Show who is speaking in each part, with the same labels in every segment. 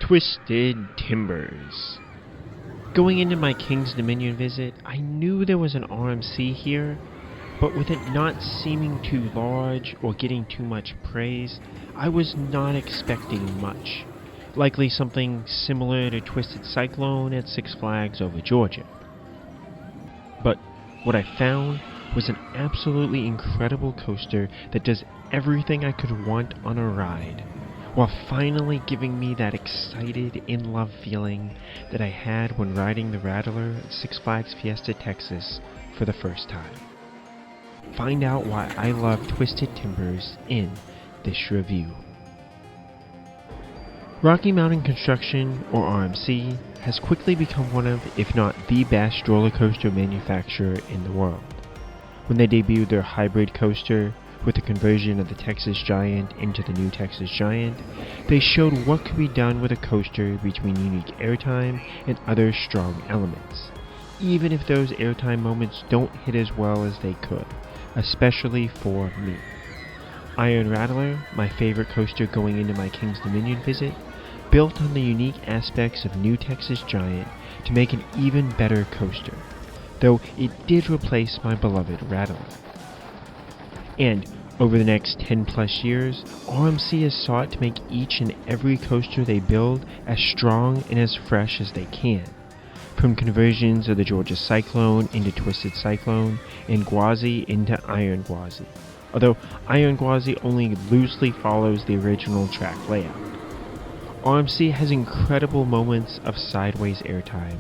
Speaker 1: Twisted Timbers. Going into my King's Dominion visit, I knew there was an RMC here, but with it not seeming too large or getting too much praise, I was not expecting much. Likely something similar to Twisted Cyclone at Six Flags over Georgia. But what I found was an absolutely incredible coaster that does everything I could want on a ride, while finally giving me that excited, in-love feeling that I had when riding the Rattler at Six Flags Fiesta Texas for the first time. Find out why I love Twisted Timbers in this review. Rocky Mountain Construction, or RMC, has quickly become one of, if not the best roller coaster manufacturer in the world. When they debuted their hybrid coaster, with the conversion of the Texas Giant into the new Texas Giant, they showed what could be done with a coaster between unique airtime and other strong elements, even if those airtime moments don't hit as well as they could, especially for me. Iron Rattler, my favorite coaster going into my King's Dominion visit, built on the unique aspects of new Texas Giant to make an even better coaster, though it did replace my beloved Rattler. And over the next 10 plus years, RMC has sought to make each and every coaster they build as strong and as fresh as they can. From conversions of the Georgia Cyclone into Twisted Cyclone and Gwazi into Iron Gwazi, although Iron Gwazi only loosely follows the original track layout. RMC has incredible moments of sideways airtime,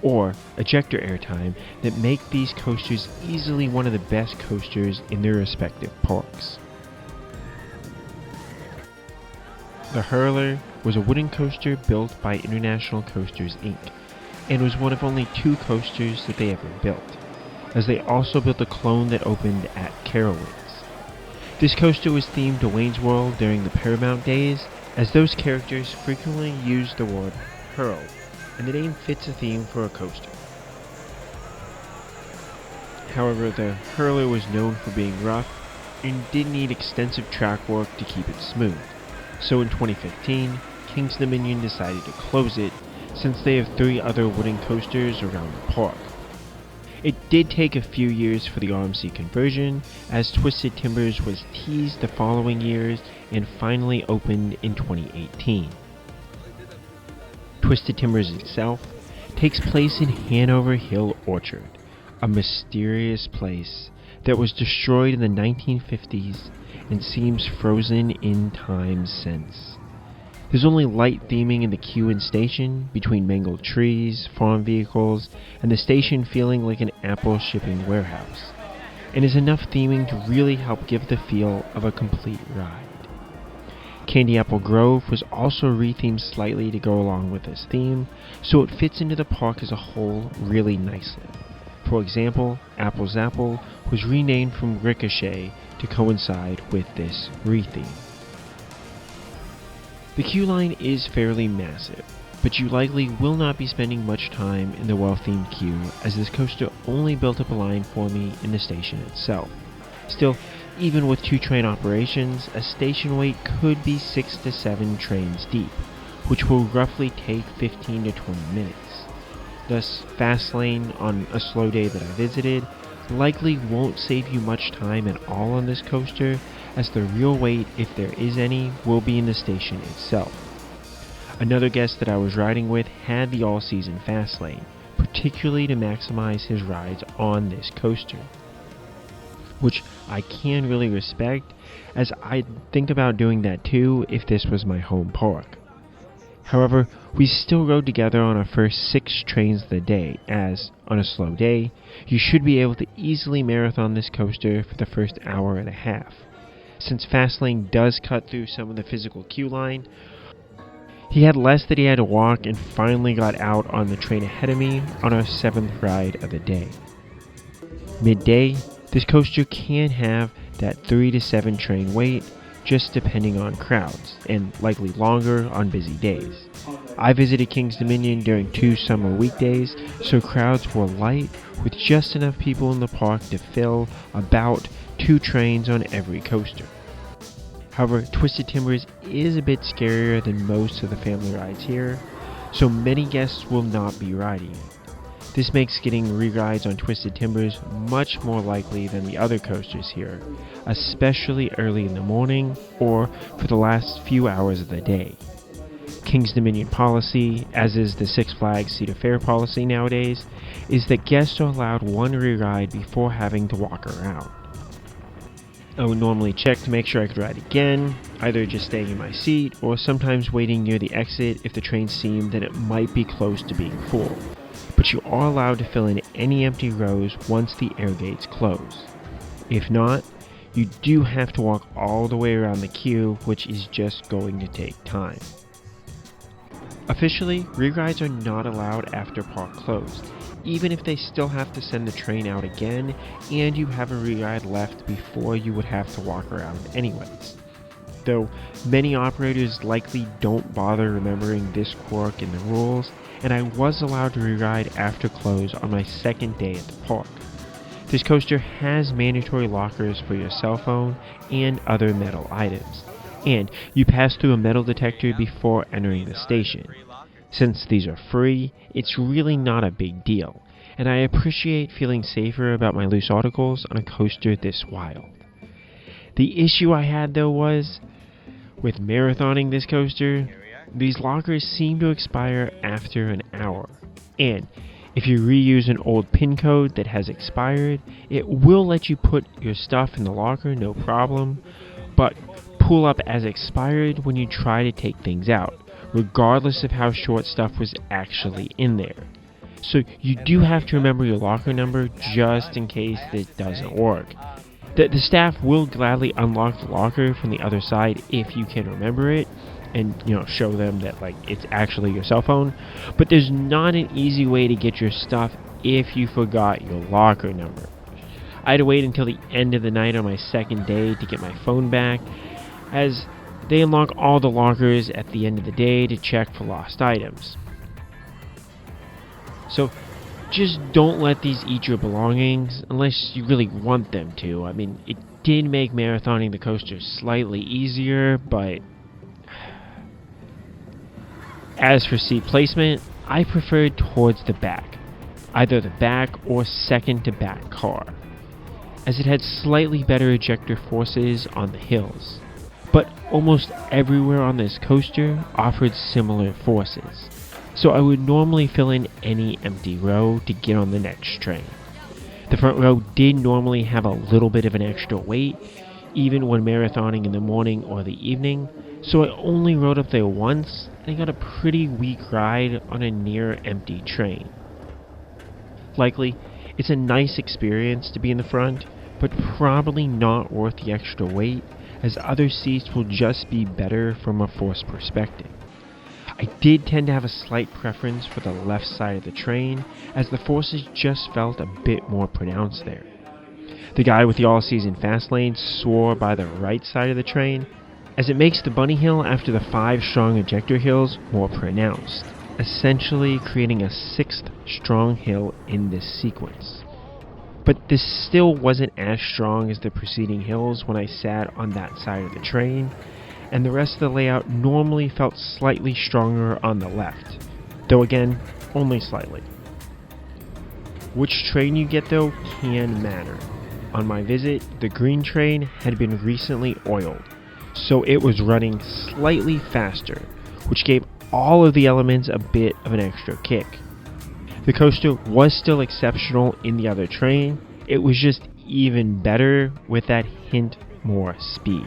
Speaker 1: or ejector airtime, that make these coasters easily one of the best coasters in their respective parks. The Hurler was a wooden coaster built by International Coasters Inc., and was one of only 2 coasters that they ever built, as they also built a clone that opened at Carowinds. This coaster was themed to Wayne's World during the Paramount days, as those characters frequently used the word hurl, and the name fits a theme for a coaster. However, the Hurler was known for being rough and did need extensive track work to keep it smooth, so in 2015, King's Dominion decided to close it since they have 3 other wooden coasters around the park. It did take a few years for the RMC conversion, as Twisted Timbers was teased the following years and finally opened in 2018. Twisted Timbers itself takes place in Hanover Hill Orchard, a mysterious place that was destroyed in the 1950s and seems frozen in time since. There's only light theming in the queue and station, between mangled trees, farm vehicles, and the station feeling like an Apple shipping warehouse, and is enough theming to really help give the feel of a complete ride. Candy Apple Grove was also rethemed slightly to go along with this theme, so it fits into the park as a whole really nicely. For example, Apple's Apple was renamed from Ricochet to coincide with this retheme. The queue line is fairly massive, but you likely will not be spending much time in the well-themed queue, as this coaster only built up a line for me in the station itself. Still, even with 2 train operations, a station wait could be 6 to 7 trains deep, which will roughly take 15 to 20 minutes. Thus, fast lane on a slow day that I visited likely won't save you much time at all on this coaster, as the real wait, if there is any, will be in the station itself. Another guest that I was riding with had the all-season fast lane, particularly to maximize his rides on this coaster, which I can really respect, as I'd think about doing that too if this was my home park. However, we still rode together on our first 6 trains of the day, as, on a slow day, you should be able to easily marathon this coaster for the first hour and a half. Since Fastlane does cut through some of the physical queue line, he had less that he had to walk and finally got out on the train ahead of me on our 7th ride of the day. Midday, this coaster can have that 3 to 7 train wait, just depending on crowds, and likely longer on busy days. I visited King's Dominion during 2 summer weekdays, so crowds were light, with just enough people in the park to fill about 2 trains on every coaster. However, Twisted Timbers is a bit scarier than most of the family rides here, so many guests will not be riding it. This makes getting rerides on Twisted Timbers much more likely than the other coasters here, especially early in the morning or for the last few hours of the day. King's Dominion policy, as is the Six Flags Cedar Fair policy nowadays, is that guests are allowed one reride before having to walk around. I would normally check to make sure I could ride again, either just staying in my seat or sometimes waiting near the exit if the train seemed that it might be close to being full. But you are allowed to fill in any empty rows once the air gates close. If not, you do have to walk all the way around the queue, which is just going to take time. Officially, rerides are not allowed after park closed, even if they still have to send the train out again and you have a reride left before you would have to walk around anyways. Though many operators likely don't bother remembering this quirk in the rules, and I was allowed to reride after close on my second day at the park. This coaster has mandatory lockers for your cell phone and other metal items, and you pass through a metal detector before entering the station. Since these are free, it's really not a big deal, and I appreciate feeling safer about my loose articles on a coaster this wild. The issue I had though was, with marathoning this coaster, these lockers seem to expire after an hour, and if you reuse an old PIN code that has expired, it will let you put your stuff in the locker no problem, but pull up as expired when you try to take things out, regardless of how short stuff was actually in there. So you do have to remember your locker number just in case it doesn't work. The staff will gladly unlock the locker from the other side if you can remember it, and show them that it's actually your cell phone, but there's not an easy way to get your stuff if you forgot your locker number. I had to wait until the end of the night on my second day to get my phone back, as they unlock all the lockers at the end of the day to check for lost items. So just don't let these eat your belongings unless you really want them to. I mean, it did make marathoning the coaster slightly easier, but as for seat placement, I preferred towards the back, either the back or second to back car, as it had slightly better ejector forces on the hills. But almost everywhere on this coaster offered similar forces, so I would normally fill in any empty row to get on the next train. The front row did normally have a little bit of an extra weight, even when marathoning in the morning or the evening, so I only rode up there once and I got a pretty weak ride on a near empty train. Likely, it's a nice experience to be in the front, but probably not worth the extra weight, as other seats will just be better from a force perspective. I did tend to have a slight preference for the left side of the train, as the forces just felt a bit more pronounced there. The guy with the all-season fast lane swore by the right side of the train, as it makes the bunny hill after the 5 strong ejector hills more pronounced, essentially creating a 6th strong hill in this sequence. But this still wasn't as strong as the preceding hills when I sat on that side of the train, and the rest of the layout normally felt slightly stronger on the left, though again, only slightly. Which train you get though can matter. On my visit, the green train had been recently oiled, so it was running slightly faster, which gave all of the elements a bit of an extra kick. The coaster was still exceptional in the other train, it was just even better with that hint more speed.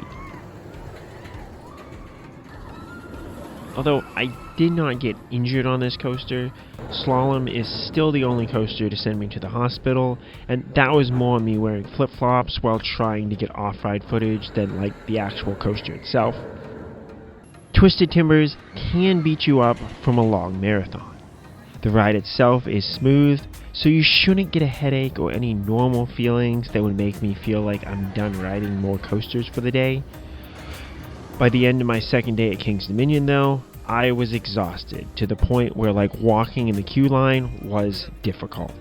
Speaker 1: Although I did not get injured on this coaster, slalom is still the only coaster to send me to the hospital, and that was more me wearing flip-flops while trying to get off-ride footage than the actual coaster itself. Twisted Timbers can beat you up from a long marathon. The ride itself is smooth, so you shouldn't get a headache or any normal feelings that would make me feel like I'm done riding more coasters for the day. By the end of my second day at King's Dominion though, I was exhausted to the point where walking in the queue line was difficult.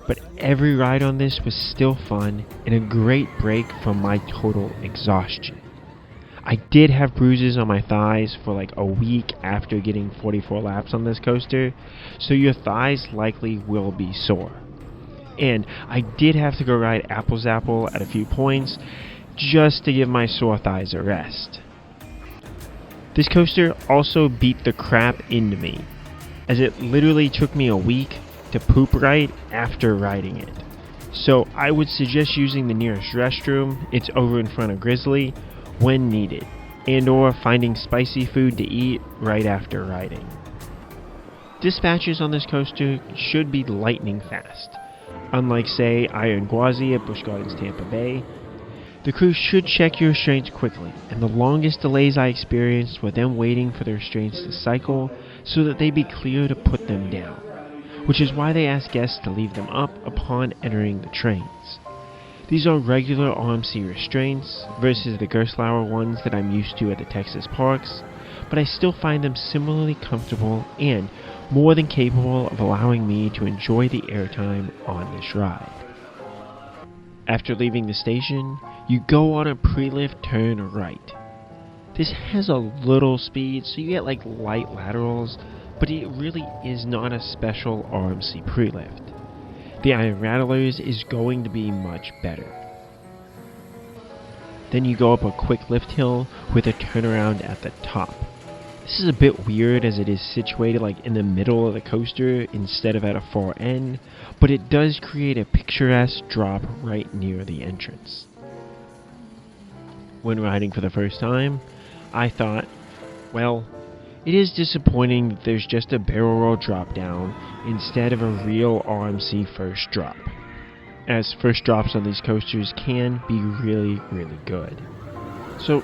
Speaker 1: But every ride on this was still fun and a great break from my total exhaustion. I did have bruises on my thighs for like a week after getting 44 laps on this coaster, so your thighs likely will be sore. And I did have to go ride Apple's Apple at a few points just to give my sore thighs a rest. This coaster also beat the crap into me, as it literally took me a week to poop right after riding it. So I would suggest using the nearest restroom, it's over in front of Grizzly, when needed, and or finding spicy food to eat right after riding. Dispatches on this coaster should be lightning fast. Unlike, say, Iron Gwazi at Busch Gardens Tampa Bay, the crew should check your restraints quickly, and the longest delays I experienced were them waiting for the restraints to cycle so that they'd be clear to put them down, which is why they ask guests to leave them up upon entering the trains. These are regular RMC restraints versus the Gerstlauer ones that I'm used to at the Texas parks, but I still find them similarly comfortable and more than capable of allowing me to enjoy the airtime on this ride. After leaving the station, you go on a pre-lift turn right. This has a little speed, so you get like light laterals, but it really is not a special RMC pre-lift. The Iron Rattlers is going to be much better. Then you go up a quick lift hill with a turnaround at the top. This is a bit weird as it is situated like in the middle of the coaster instead of at a far end, but it does create a picturesque drop right near the entrance. When riding for the first time, I thought, well, it is disappointing that there's just a barrel roll drop down instead of a real RMC first drop, as first drops on these coasters can be really, really good. So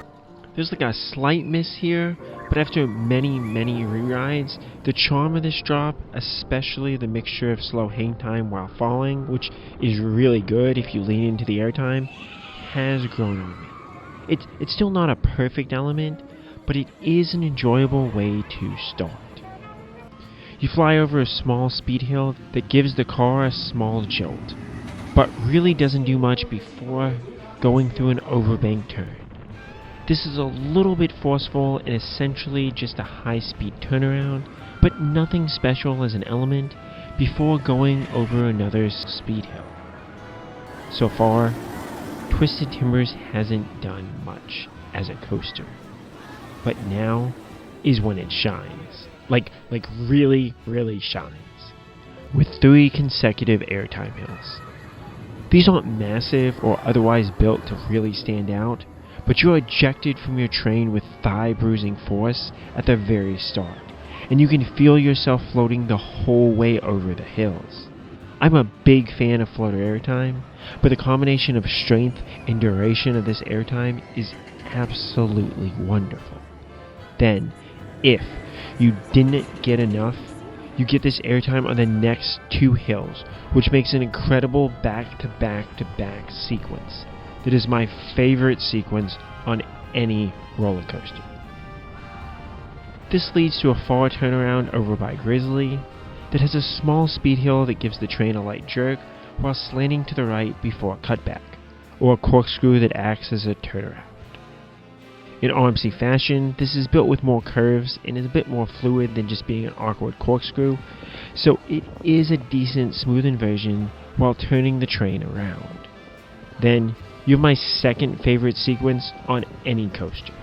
Speaker 1: there's like a slight miss here, but after many re-rides, the charm of this drop, especially the mixture of slow hang time while falling, which is really good if you lean into the airtime, has grown on me. It's still not a perfect element, but it is an enjoyable way to start. You fly over a small speed hill that gives the car a small jolt, but really doesn't do much before going through an overbank turn. This is a little bit forceful and essentially just a high-speed turnaround, but nothing special as an element before going over another speed hill. So far, Twisted Timbers hasn't done much as a coaster, but now is when it shines. Like really, really shines. With 3 consecutive airtime hills. These aren't massive or otherwise built to really stand out, but you're ejected from your train with thigh-bruising force at the very start, and you can feel yourself floating the whole way over the hills. I'm a big fan of floater airtime, but the combination of strength and duration of this airtime is absolutely wonderful. Then, if you didn't get enough, you get this airtime on the next 2 hills, which makes an incredible back-to-back-to-back sequence. That is my favorite sequence on any roller coaster. This leads to a far turnaround over by Grizzly that has a small speed hill that gives the train a light jerk while slanting to the right before a cutback, or a corkscrew that acts as a turnaround. In RMC fashion, this is built with more curves and is a bit more fluid than just being an awkward corkscrew, so it is a decent smooth inversion while turning the train around. Then, you have my second favorite sequence on any coaster.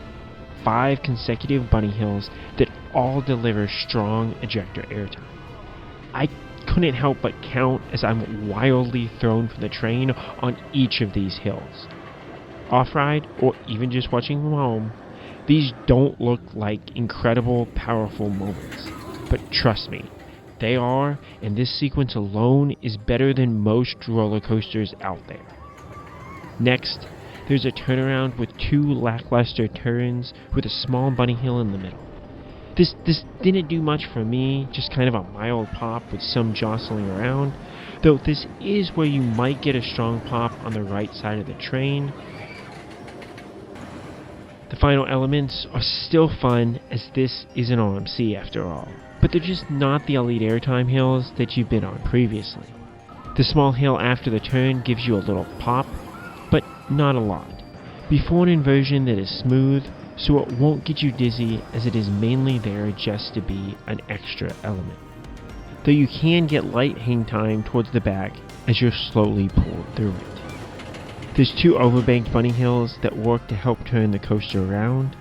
Speaker 1: 5 consecutive bunny hills that all deliver strong ejector airtime. I couldn't help but count as I'm wildly thrown from the train on each of these hills. Off-ride, or even just watching from home, these don't look like incredible, powerful moments. But trust me, they are, and this sequence alone is better than most roller coasters out there. Next, there's a turnaround with 2 lackluster turns with a small bunny hill in the middle. This didn't do much for me, just kind of a mild pop with some jostling around, though this is where you might get a strong pop on the right side of the train. The final elements are still fun, as this is an RMC after all, but they're just not the elite airtime hills that you've been on previously. The small hill after the turn gives you a little pop, but not a lot, before an inversion that is smooth, so it won't get you dizzy, as it is mainly there just to be an extra element. Though you can get light hang time towards the back as you're slowly pulled through it. There's 2 overbanked bunny hills that work to help turn the coaster around,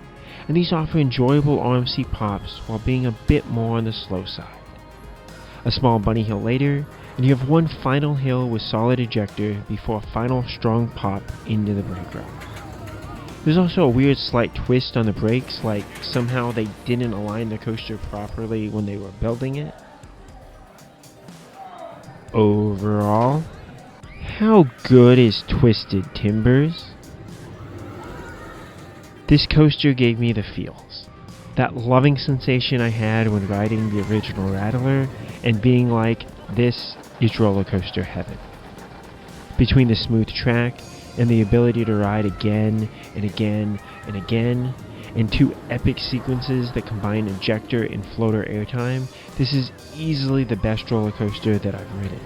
Speaker 1: and these offer enjoyable RMC pops while being a bit more on the slow side. A small bunny hill later, and you have one final hill with solid ejector before a final strong pop into the brake ride. There's also a weird slight twist on the brakes, like somehow they didn't align the coaster properly when they were building it. Overall, how good is Twisted Timbers? This coaster gave me the feels. That loving sensation I had when riding the original Rattler and being like, this is roller coaster heaven. Between the smooth track and the ability to ride again and again and again, and 2 epic sequences that combine ejector and floater airtime, this is easily the best roller coaster that I've ridden.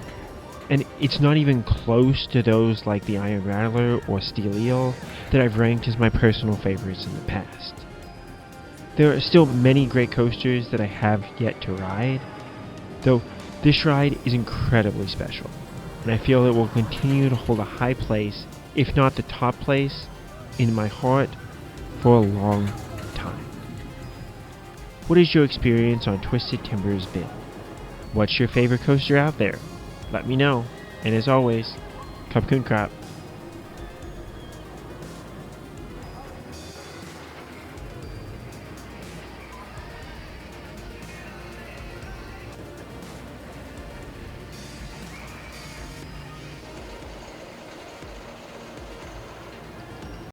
Speaker 1: And it's not even close to those like the Iron Rattler or Steel Eel that I've ranked as my personal favorites in the past. There are still many great coasters that I have yet to ride, though this ride is incredibly special, and I feel it will continue to hold a high place, if not the top place, in my heart for a long time. What has your experience on Twisted Timbers been? What's your favorite coaster out there? Let me know, and as always, Cupcoon Crop.